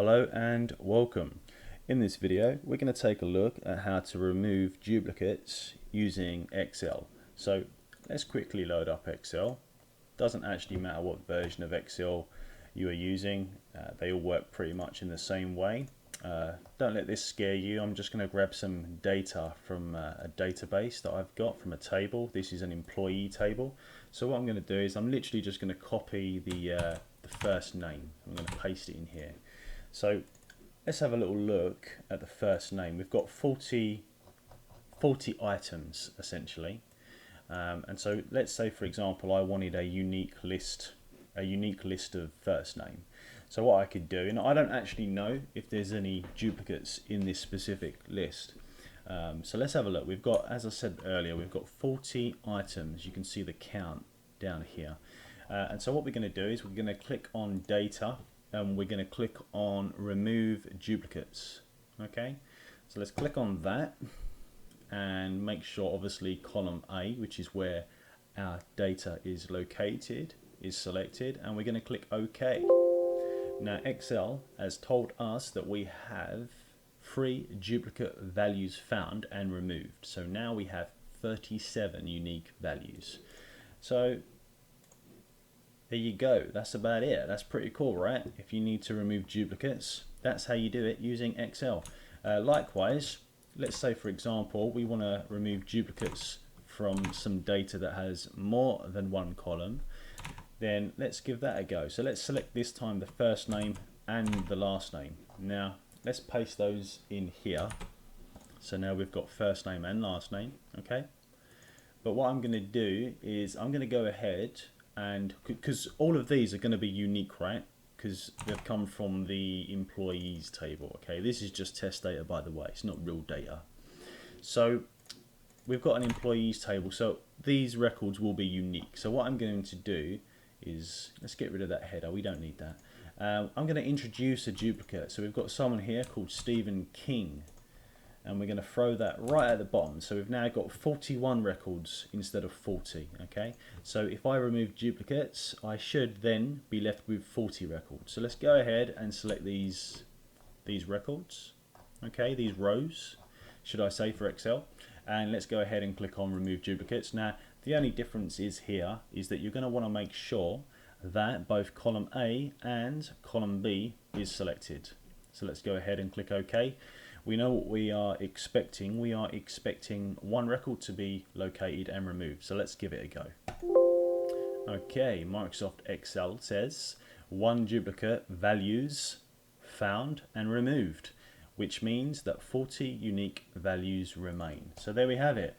Hello and welcome. In this video we're going to take a look at how to remove duplicates using Excel. So let's quickly load up Excel. Doesn't actually matter what version of Excel you are using, they all work pretty much in the same way. Don't let this scare you. I'm just going to grab some data from a database that I've got from a table. This is an employee table. So what I'm going to do is I'm literally just going to copy the first name. I'm going to paste it in here. So let's have a little look at the first name. We've got 40 items essentially, and so let's say, for example, I wanted a unique list of first name. So what I could do, and I don't actually know if there's any duplicates in this specific list. So let's have a look. We've got, as I said earlier, we've got 40 items. You can see the count down here. And so what we're going to do is we're going to click on data, and we're going to click on remove duplicates. Okay, so let's click on that and make sure obviously column A, which is where our data is located, is selected, and we're going to click OK. Now Excel has told us that we have 3 duplicate values found and removed. So now we have 37 unique values. So there you go, that's about it. That's pretty cool, right? If you need to remove duplicates, that's how you do it using Excel. Likewise, let's say, for example, we want to remove duplicates from some data that has more than one column. Then let's give that a go. So let's select this time the first name and the last name. Now let's paste those in here. So now we've got first name and last name, okay? But what I'm going to do is I'm going to go ahead, and because all of these are going to be unique, right? Because they've come from the employees table, okay? This is just test data, by the way. It's not real data. So we've got an employees table, so these records will be unique. So what I'm going to do is, let's get rid of that header. We don't need that. I'm going to introduce a duplicate. So we've got someone here called Stephen King, and we're going to throw that right at the bottom. So we've now got 41 records instead of 40. Okay, so if I remove duplicates, I should then be left with 40 records. So let's go ahead and select these records, okay, these rows should I say, for Excel, and let's go ahead and click on remove duplicates. Now the only difference is here is that you're going to want to make sure that both column A and column B is selected. So let's go ahead and click OK. We know what we are expecting. We are expecting one record to be located and removed. So let's give it a go. Okay, Microsoft Excel says 1 duplicate values found and removed, which means that 40 unique values remain. So there we have it.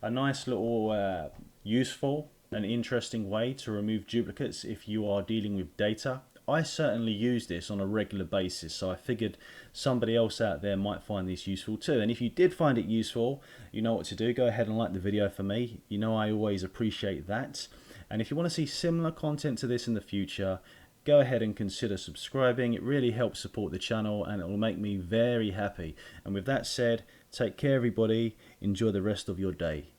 A nice little useful and interesting way to remove duplicates if you are dealing with data. I certainly use this on a regular basis, so I figured somebody else out there might find this useful too. And if you did find it useful, you know what to do. Go ahead and like the video for me. You know I always appreciate that. And if you want to see similar content to this in the future, go ahead and consider subscribing. It really helps support the channel and it will make me very happy. And with that said, take care everybody. Enjoy the rest of your day.